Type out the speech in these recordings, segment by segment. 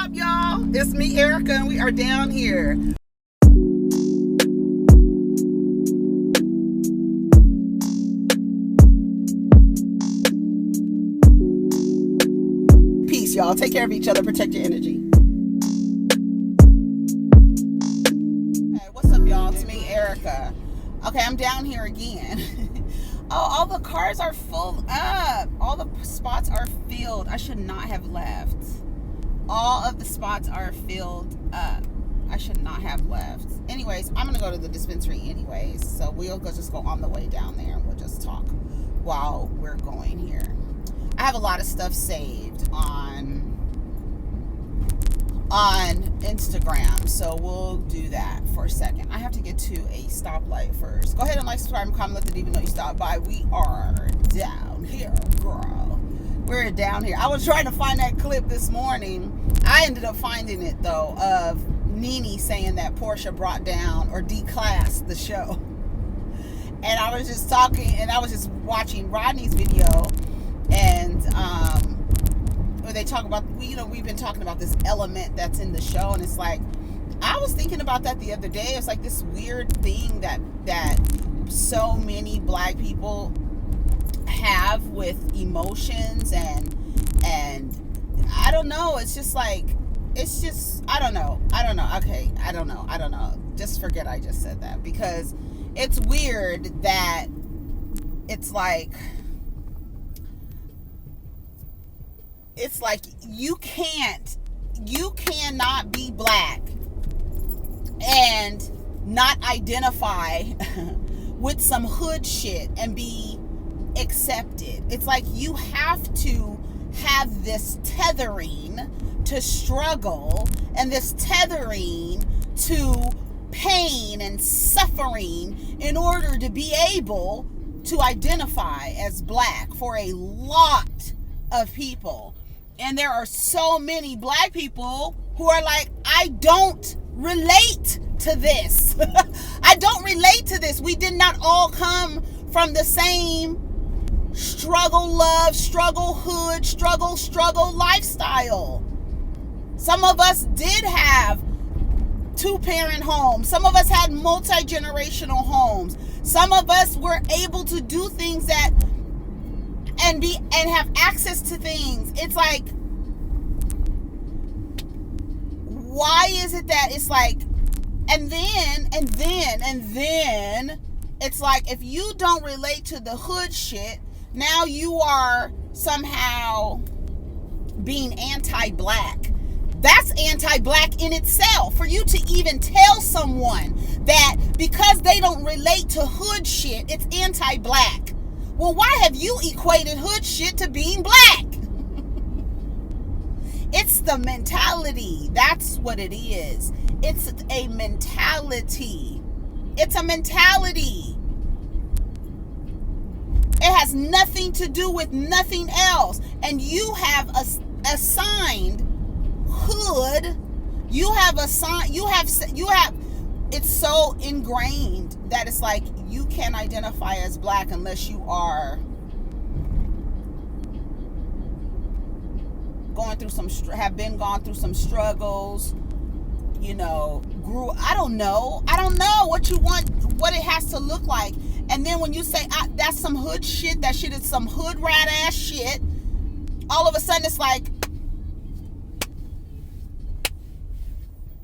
up, y'all? It's me, Erica, and we are down here. Peace, y'all. Take care of each other. Protect your energy. Hey, what's up, y'all? It's me, Erica. Okay, I'm down here again. Oh, all the cars are full up. All the spots are filled. I should not have left. All of the spots are filled up. I should not have left. Anyways, I'm going to go to the dispensary anyways. So we'll just go on the way down there and we'll just talk while we're going here. I have a lot of stuff saved on Instagram, so we'll do that for a second. I have to get to a stoplight first. Go ahead and like, subscribe, and comment. Let the diva know you stopped by. We are down here, girl. We're down here. I was trying to find that clip this morning. I ended up finding it though, of Nene saying that Portia brought down or declassed the show. And I was just talking, and I was just watching Rodney's video, and where they talk about, we've been talking about this element that's in the show, and it's like, I was thinking about that the other day. It's like this weird thing that so many black people have with emotions, and I don't know, it's just like, it's just, I don't know, okay, I don't know, just forget I just said that, because it's weird that it's like you cannot be black and not identify with some hood shit and be accepted. It's like you have to have this tethering to struggle and this tethering to pain and suffering in order to be able to identify as black for a lot of people. And there are so many black people who are like, I don't relate to this. I don't relate to this. We did not all come from the same struggle, love, struggle, hood, struggle lifestyle. Some of us did have two-parent homes. Some of us had multi-generational homes. Some of us were able to do things that and have access to things. It's like, why is it that it's like, and then it's like, if you don't relate to the hood shit, now you are somehow being anti-black. That's anti-black in itself. For you to even tell someone that because they don't relate to hood shit, it's anti-black. Well, why have you equated hood shit to being black? It's the mentality. That's what it is. It's a mentality. It's a mentality. It has nothing to do with nothing else. And you have assigned hood. You have it's so ingrained that it's like you can't identify as black unless you are gone through some struggles, I don't know what you want, what it has to look like. And then when you say that's some hood shit, that shit is some hood rat ass shit, all of a sudden it's like,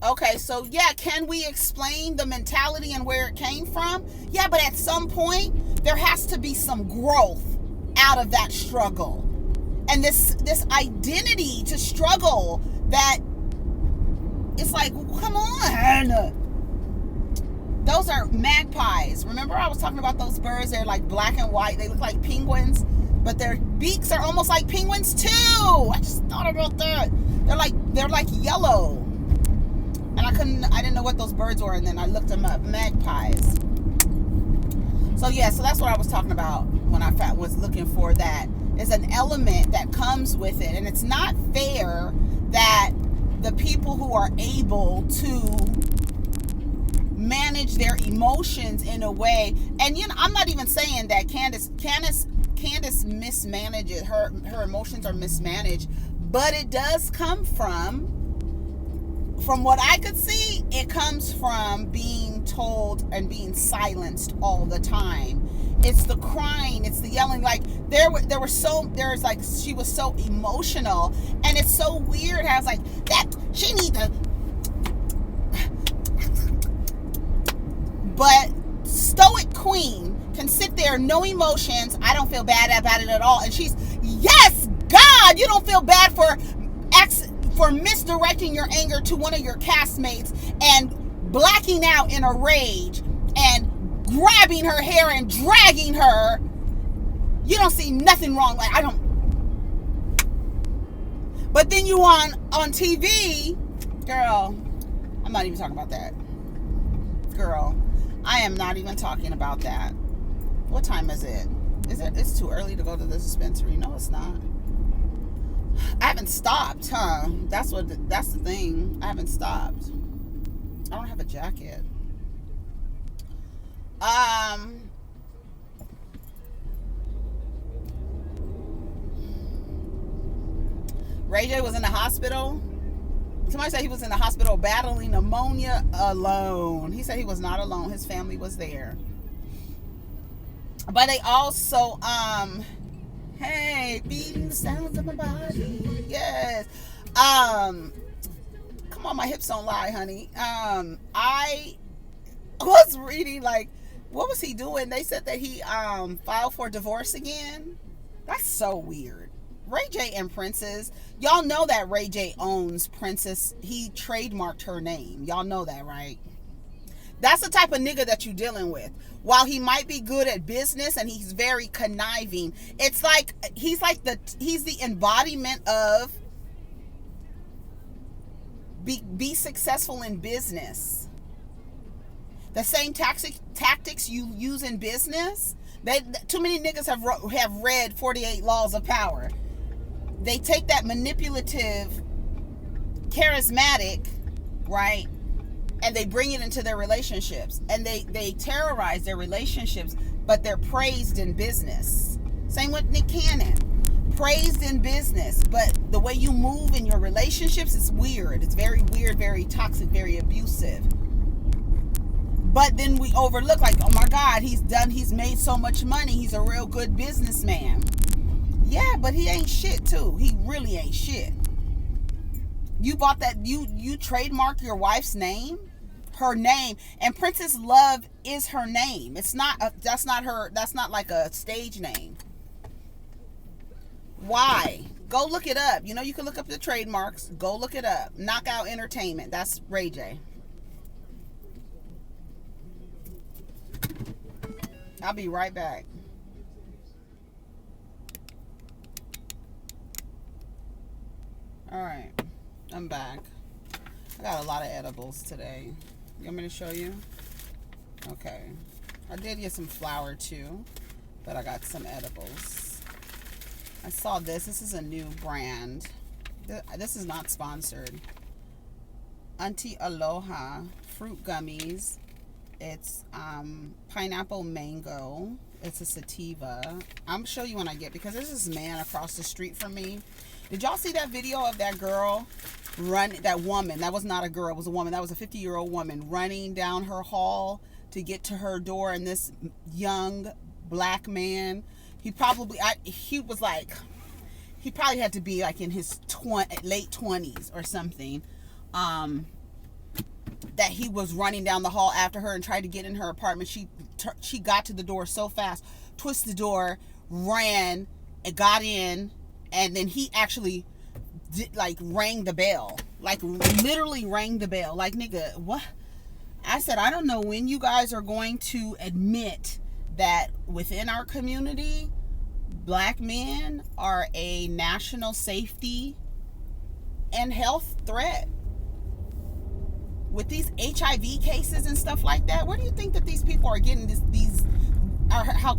okay, so yeah, can we explain the mentality and where it came from? Yeah, but at some point, there has to be some growth out of that struggle. And this identity to struggle, that it's like, come on. Those are magpies. Remember I was talking about those birds? They're like black and white. They look like penguins, but their beaks are almost like penguins too. I just thought about that. They're like yellow. And I didn't know what those birds were, and then I looked them up. Magpies. So yeah, so that's what I was talking about when I was looking for that. Is an element that comes with it. And it's not fair that the people who are able to manage their emotions in a way, and I'm not even saying that Candace mismanages, her emotions are mismanaged, but it does come from from what I could see, it comes from being told and being silenced all the time. It's the crying, it's the yelling. Like she was so emotional, and it's so weird how it's like that she need to. But stoic queen can sit there, no emotions. I don't feel bad about it at all, and she's yes, God, you don't feel bad for misdirecting your anger to one of your castmates and blacking out in a rage and grabbing her hair and dragging her. You don't see nothing wrong. Like, I don't. But then you on TV, girl, I'm not even talking about that. Girl, I am not even talking about that. What time is it? It's too early to go to the dispensary. No, it's not. I haven't stopped, huh? That's the thing. I haven't stopped. I don't have a jacket. Ray J was in the hospital. Somebody said he was in the hospital battling pneumonia alone. He said he was not alone. His family was there. But they also, hey, beating the sounds of my body. Yes. Come on, my hips don't lie, honey. I was reading, like, what was he doing? They said that he filed for divorce again. That's so weird. Ray J and Princess, y'all know that Ray J owns Princess. He trademarked her name. Y'all know that, right? That's the type of nigga that you're dealing with. While he might be good at business and he's very conniving, it's like he's the embodiment of be successful in business. The same tactics you use in business. Too many niggas have read 48 Laws of Power. They take that manipulative, charismatic, right, and they bring it into their relationships, and they terrorize their relationships, but they're praised in business. Same with Nick Cannon. Praised in business, but the way you move in your relationships is weird. It's very weird, very toxic, very abusive. But then we overlook, like, oh my God, he's made so much money. He's a real good businessman. Yeah, but he ain't shit too. He really ain't shit. You bought that, you trademark your wife's name, her name, and Princess Love is her name. It's not, that's not like a stage name. Why? Go look it up. You know, you can look up the trademarks. Go look it up. Knockout Entertainment. That's Ray J. I'll be right back. All right, I'm back. I got a lot of edibles today. You want me to show you? Okay. I did get some flour too, but I got some edibles. I saw this. This is a new brand. This is not sponsored. Auntie Aloha fruit gummies. It's pineapple mango. It's a sativa. I'm show you when I get, because there's this man across the street from me. Did y'all see that video of that girl that woman? That was not a girl, it was a woman. That was a 50-year-old woman running down her hall to get to her door, and this young black man, he probably had to be like in his late 20s or something. That he was running down the hall after her and tried to get in her apartment. She got to the door so fast, twisted the door, ran, and got in, and then he actually rang the bell. Like, literally rang the bell. Like, nigga, what? I said, I don't know when you guys are going to admit that within our community, black men are a national safety and health threat. With these HIV cases and stuff like that, where do you think that these people are getting how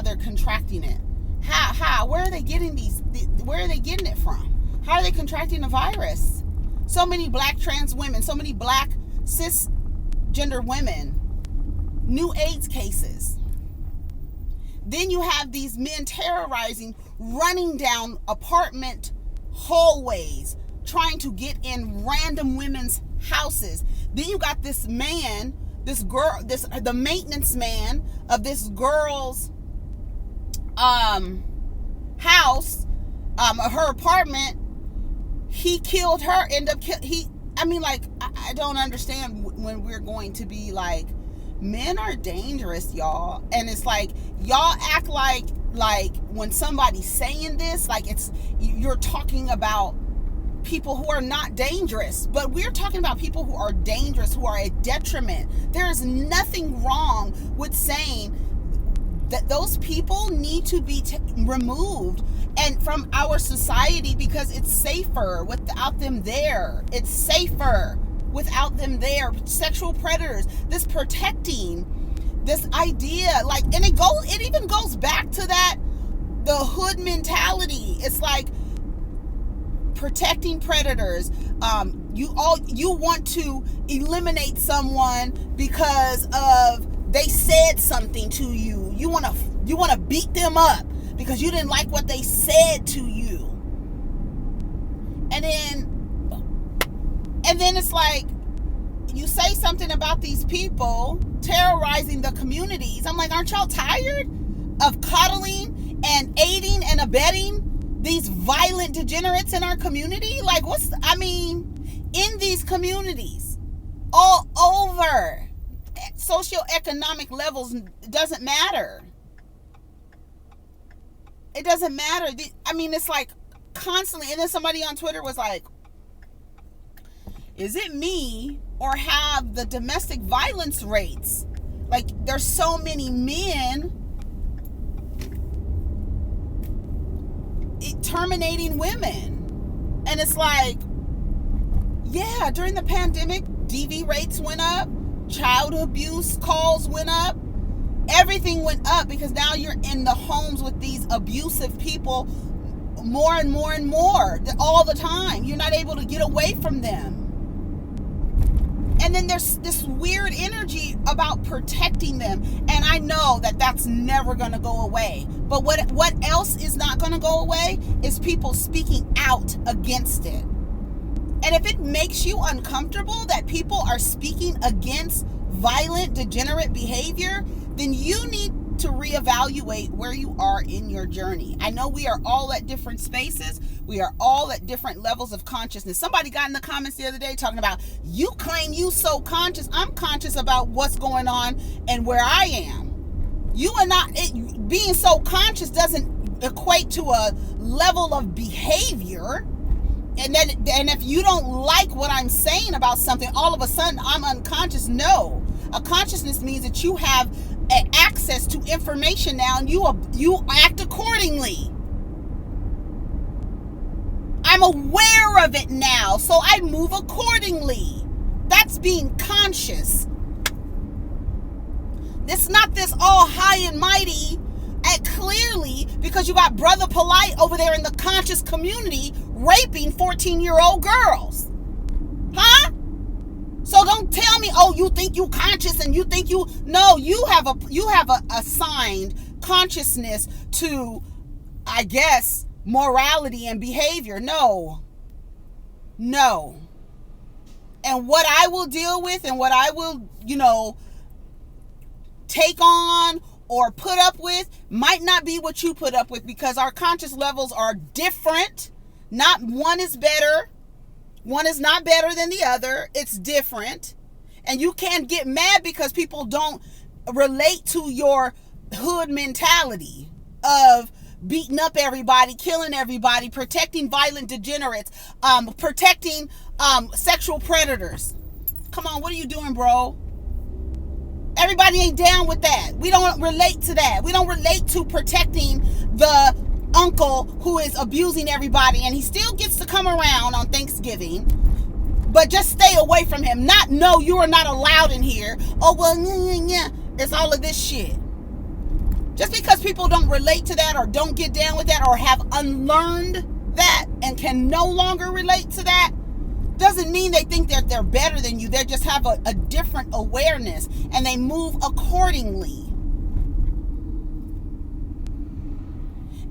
they're contracting it? How? Where are they getting where are they getting it from? How are they contracting the virus? So many black trans women, so many black cisgender women, new AIDS cases. Then you have these men terrorizing, running down apartment hallways, trying to get in random women's houses. Then you got this man, this girl, the maintenance man of this girl's house, her apartment. He killed her. I don't understand when we're going to be like, men are dangerous, y'all. And it's like, y'all act like when somebody's saying this, like you're talking about people who are not dangerous. But we're talking about people who are dangerous, who are a detriment. There is nothing wrong with saying that those people need to be removed and from our society, because it's safer without them there. It's safer without them there. Sexual predators, this protecting, this idea, like, and it even goes back to the hood mentality. It's like protecting predators. You want to eliminate someone because of they said something to you. You want to beat them up because you didn't like what they said to you. And then it's like, you say something about these people terrorizing the communities. I'm like, aren't y'all tired of coddling and aiding and abetting these violent degenerates in our community? Like, in these communities, all over, socioeconomic levels, doesn't matter. It doesn't matter. It's like constantly, and then somebody on Twitter was like, is it me, or have the domestic violence rates, like, there's so many men terminating women? And it's like, yeah, during the pandemic, DV rates went up, child abuse calls went up, everything went up, because now you're in the homes with these abusive people more and more and more all the time. You're not able to get away from them. And then there's this weird energy about protecting them. And I know that that's never going to go away. But what else is not going to go away is people speaking out against it. And if it makes you uncomfortable that people are speaking against violent, degenerate behavior, then you need to reevaluate where you are in your journey. I know we are all at different spaces. We are all at different levels of consciousness. Somebody got in the comments the other day talking about, you claim you so conscious. I'm conscious about what's going on and where I am. Being so conscious doesn't equate to a level of behavior. And if you don't like what I'm saying about something, all of a sudden I'm unconscious. No. A consciousness means that you have access to information now, and you act accordingly. I'm aware of it now, so I move accordingly. That's being conscious. It's not this all high and mighty, and clearly, because you got Brother Polite over there in the conscious community raping 14-year-old girls. Huh? So don't tell me, oh, you think you conscious and you think you... No, you have a assigned consciousness to, I guess, morality and behavior. No. And what I will deal with and what I will, take on or put up with might not be what you put up with, because our conscious levels are different. Not one is better. One is not better than the other. It's different. And you can't get mad because people don't relate to your hood mentality of beating up everybody, killing everybody, protecting violent degenerates, protecting sexual predators. Come on, what are you doing, bro? Everybody ain't down with that. We don't relate to that. We don't relate to protecting the uncle who is abusing everybody, and he still gets to come around on Thanksgiving, but just stay away from him. No, you are not allowed in here. Oh, well, yeah. It's all of this shit. Just because people don't relate to that or don't get down with that or have unlearned that and can no longer relate to that, doesn't mean they think that they're better than you. They just have a different awareness, and they move accordingly.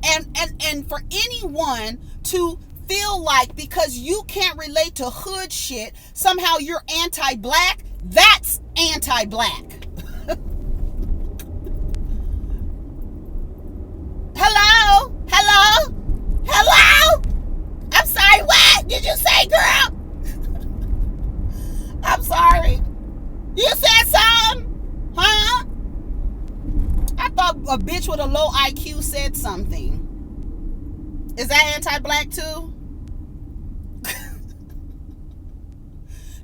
And for anyone to feel like because you can't relate to hood shit, somehow you're anti-black. That's anti-black. Hello? Hello? Hello? I'm sorry, what did you say, girl? I'm sorry. You said something? Huh? I thought a bitch with a low IQ said something. Is that anti-black too?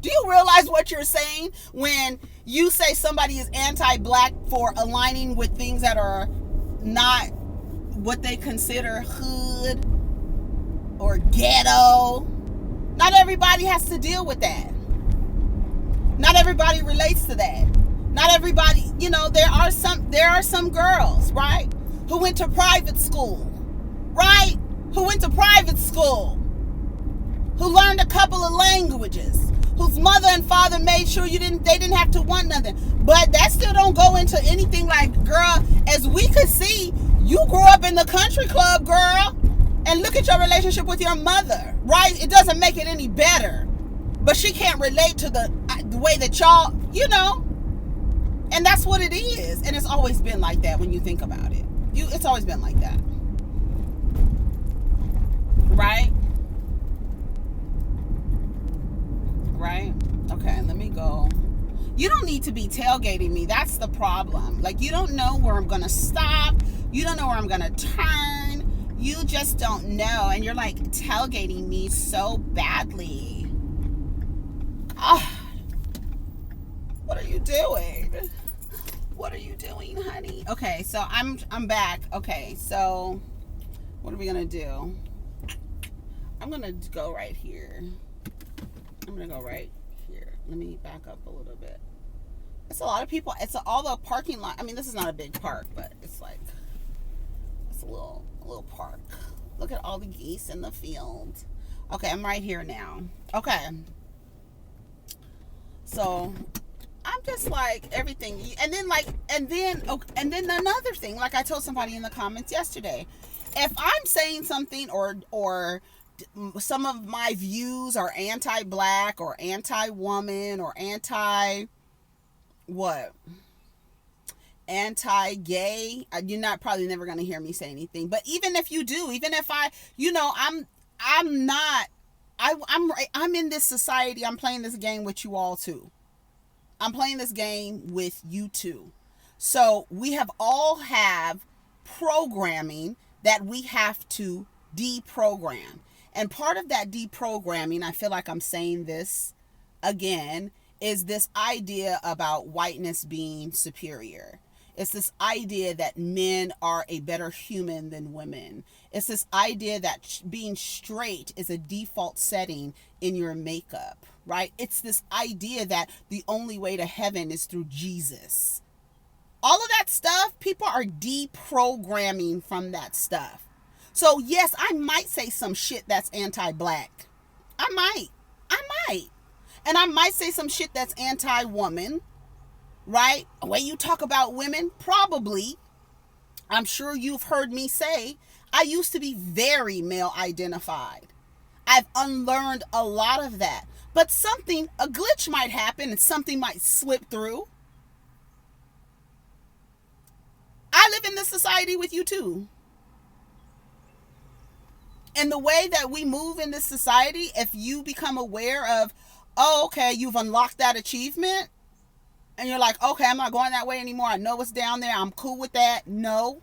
Do you realize what you're saying when you say somebody is anti-black for aligning with things that are not what they consider hood or ghetto? Not everybody has to deal with that. Not everybody relates to that. Not everybody, there are some girls, right, who went to private school, right? Who went to private school, who learned a couple of languages, whose mother and father made sure they didn't have to want nothing. But that still don't go into anything like, girl, as we could see, you grew up in the country club, girl, and look at your relationship with your mother, right? It doesn't make it any better. But she can't relate to the way that y'all, and that's what it is. And it's always been like that when you think about it. It's always been like that. Right? Right? Okay, let me go. You don't need to be tailgating me. That's the problem. Like, you don't know where I'm going to stop. You don't know where I'm going to turn. You just don't know. And you're like tailgating me so badly. Oh, what are you doing? What are you doing, honey? Okay, so I'm back. Okay, so what are we going to do? I'm going to go right here. I'm going to go right here. Let me back up a little bit. It's a lot of people. It's all the parking lot. I mean, this is not a big park, but it's like, it's a little park. Look at all the geese in the field. Okay, I'm right here now. Okay. So I'm just like everything. And then another thing, like I told somebody in the comments yesterday, if I'm saying something or some of my views are anti-black or anti-woman or anti-gay, you're probably never going to hear me say anything. But even if you do, even if I'm in this society, I'm playing this game with you all too. I'm playing this game with you too. So we all have programming that we have to deprogram. And part of that deprogramming, I feel like I'm saying this again, is this idea about whiteness being superior. It's this idea that men are a better human than women. It's this idea that being straight is a default setting in your makeup, right? It's this idea that the only way to heaven is through Jesus. All of that stuff, people are deprogramming from that stuff. So yes, I might say some shit that's anti-black. I might. And I might say some shit that's anti-woman, right? The way you talk about women, probably. I'm sure you've heard me say, I used to be very male identified. I've unlearned a lot of that. But a glitch might happen and something might slip through. I live in this society with you too. And the way that we move in this society, if you become aware of, oh, okay, you've unlocked that achievement, and you're like, okay, I'm not going that way anymore. I know what's down there. I'm cool with that. No.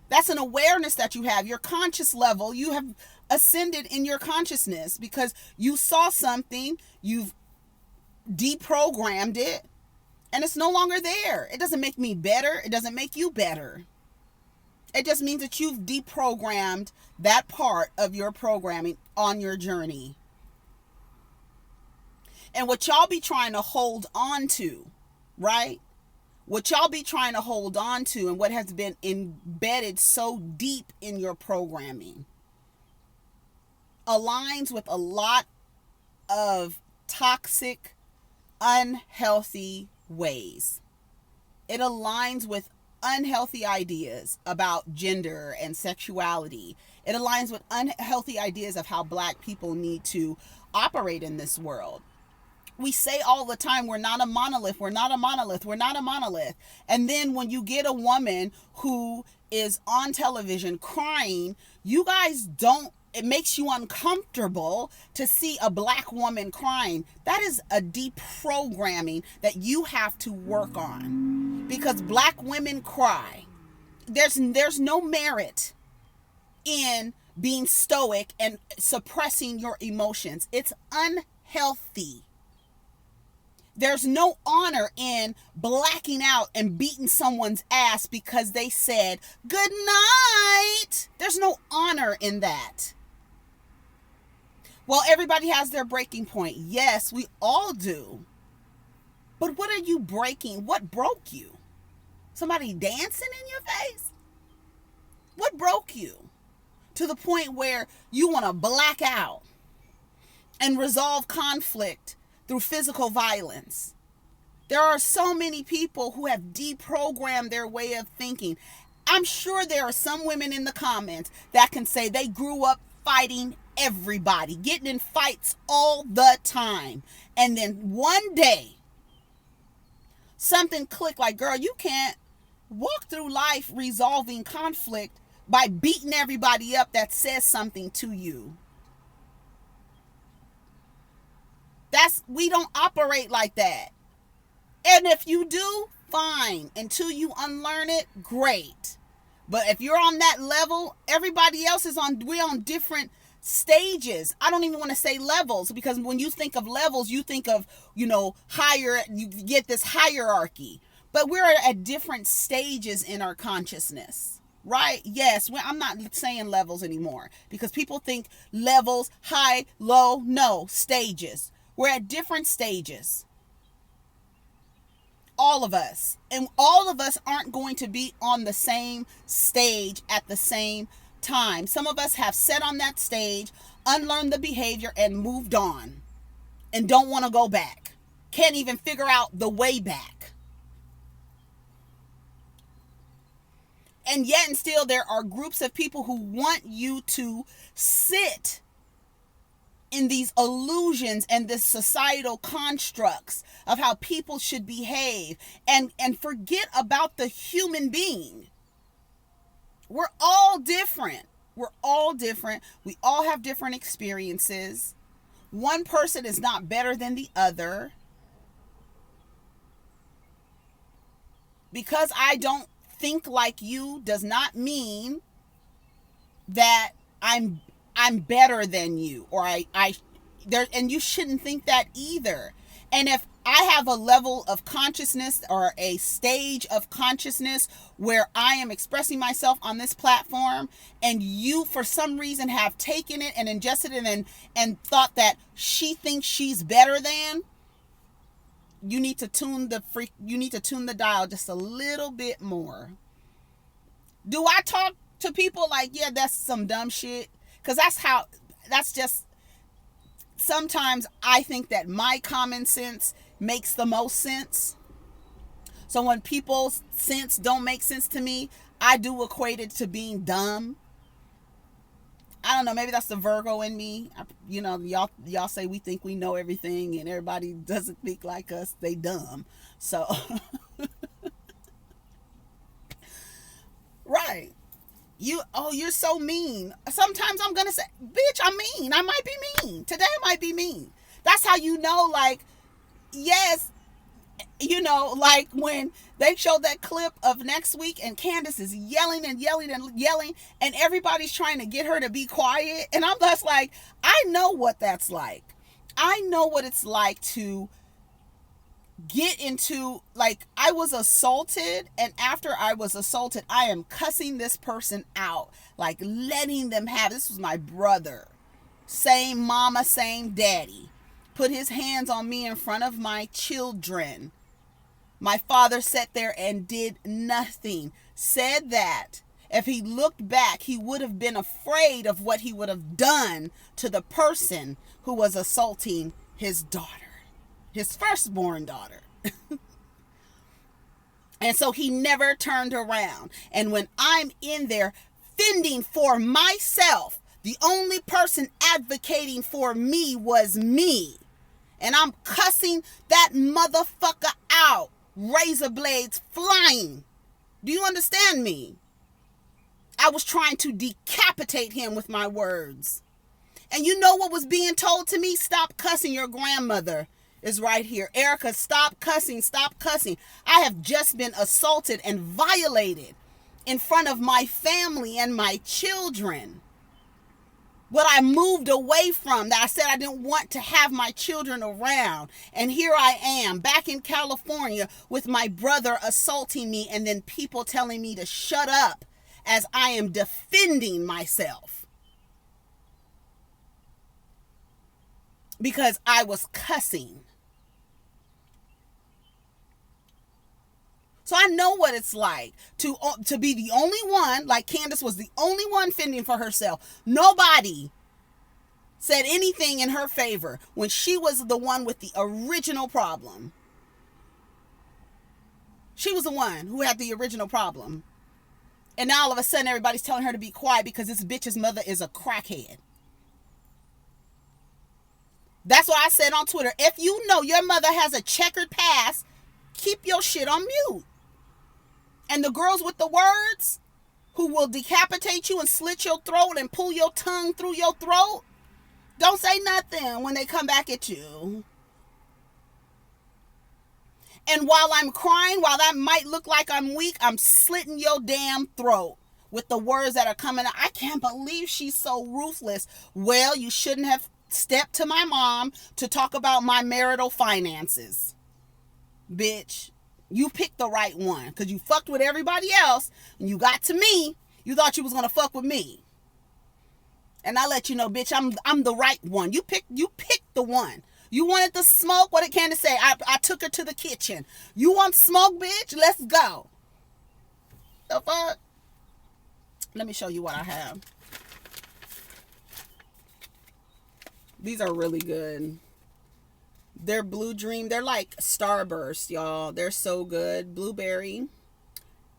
That's an awareness that you have. Your conscious level, you have ascended in your consciousness because you saw something, you've deprogrammed it, and it's no longer there. It doesn't make me better. It doesn't make you better. It just means that you've deprogrammed that part of your programming on your journey. And what y'all be trying to hold on to, right? What y'all be trying to hold on to and what has been embedded so deep in your programming aligns with a lot of toxic, unhealthy ways. It aligns with unhealthy ideas about gender and sexuality. It aligns with unhealthy ideas of how Black people need to operate in this world. We say all the time, we're not a monolith, we're not a monolith, we're not a monolith. And then when you get a woman who is on television crying, you guys don't, it makes you uncomfortable to see a Black woman crying. That is a deprogramming that you have to work on, because Black women cry. There's no merit in being stoic and suppressing your emotions. It's unhealthy. There's no honor in blacking out and beating someone's ass because they said good night. There's no honor in that. Well, everybody has their breaking point. Yes, we all do. But what are you breaking? What broke you? Somebody dancing in your face? What broke you? To the point where you want to black out and resolve conflict through physical violence. There are so many people who have deprogrammed their way of thinking. I'm sure there are some women in the comments that can say they grew up fighting everybody, getting in fights all the time. And then one day, something clicked like, girl, you can't walk through life resolving conflict by beating everybody up that says something to you. We don't operate like that. And if you do, fine. Until you unlearn it, great. But if you're on that level, everybody else we're on different stages. I don't even want to say levels, because when you think of levels, you think of, higher, you get this hierarchy. But we're at different stages in our consciousness, right? Yes, I'm not saying levels anymore, because people think levels, high, low. No, stages. We're at different stages. All of us. And all of us aren't going to be on the same stage at the same time. Some of us have sat on that stage, unlearned the behavior, and moved on. And don't want to go back. Can't even figure out the way back. And yet and still there are groups of people who want you to sit in these illusions and this societal constructs of how people should behave, and forget about the human being. We're all different. We're all different. We all have different experiences. One person is not better than the other. Because I don't think like you does not mean that I'm better than you, or and you shouldn't think that either. And if I have a level of consciousness or a stage of consciousness where I am expressing myself on this platform, and you for some reason have taken it and ingested it and thought that she thinks she's better than, you need to tune the dial just a little bit more. Do I talk to people like, yeah, that's some dumb shit? Because that's just, sometimes I think that my common sense makes the most sense. So when people's sense don't make sense to me, I do equate it to being dumb. I don't know, maybe that's the Virgo in me. Y'all say we think we know everything and everybody doesn't think like us. They dumb. So, right. You're so mean. Sometimes I'm going to say, bitch, I'm mean. I might be mean. Today I might be mean. That's how you know, like, yes, like when they showed that clip of next week and Candace is yelling and yelling and yelling and everybody's trying to get her to be quiet. And I'm just like, I know what that's like. I know what it's like to get into, like, I was assaulted, and after I was assaulted, I am cussing this person out, like letting them have, this was my brother, same mama, same daddy, put his hands on me in front of my children. My father sat there and did nothing, said that if he looked back, he would have been afraid of what he would have done to the person who was assaulting his daughter. His firstborn daughter. And so he never turned around. And when I'm in there fending for myself, the only person advocating for me was me. And I'm cussing that motherfucker out. Razor blades flying. Do you understand me? I was trying to decapitate him with my words. And you know what was being told to me? Stop cussing. Your grandmother is right here. Erica, stop cussing. Stop cussing. I have just been assaulted and violated in front of my family and my children. What I moved away from, that I said I didn't want to have my children around. And here I am back in California with my brother assaulting me, and then people telling me to shut up as I am defending myself. Because I was cussing. So I know what it's like to be the only one, like Candace was the only one fending for herself. Nobody said anything in her favor when she was the one with the original problem. She was the one who had the original problem. And now all of a sudden everybody's telling her to be quiet because this bitch's mother is a crackhead. That's what I said on Twitter. If you know your mother has a checkered past, keep your shit on mute. And the girls with the words who will decapitate you and slit your throat and pull your tongue through your throat, don't say nothing when they come back at you. And while I'm crying, while that might look like I'm weak, I'm slitting your damn throat with the words that are coming out. I can't believe she's so ruthless. Well, you shouldn't have stepped to my mom to talk about my marital finances. Bitch. You picked the right one because you fucked with everybody else and you got to me. You thought you was going to fuck with me. And I let you know, bitch, I'm the right one. You picked the one. You wanted the smoke? What did Candace say? I took her to the kitchen. You want smoke, bitch? Let's go. The fuck? Let me show you what I have. These are really good. They're Blue Dream. They're like Starburst, y'all. They're so good. Blueberry.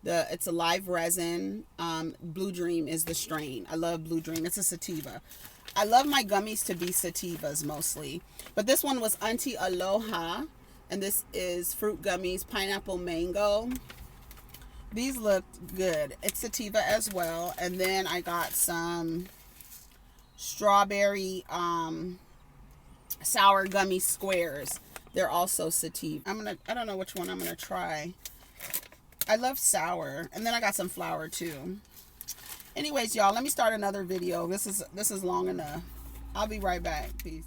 It's a live resin. Blue Dream is the strain. I love Blue Dream. It's a sativa. I love my gummies to be sativas mostly. But this one was Auntie Aloha. And this is fruit gummies, pineapple mango. These look good. It's sativa as well. And then I got some strawberry sour gummy squares. They're also sativa. I don't know which one I'm gonna try. I love sour. And then I got some flour too. Anyways, y'all, let me start another video. This is long enough. I'll be right back. Peace.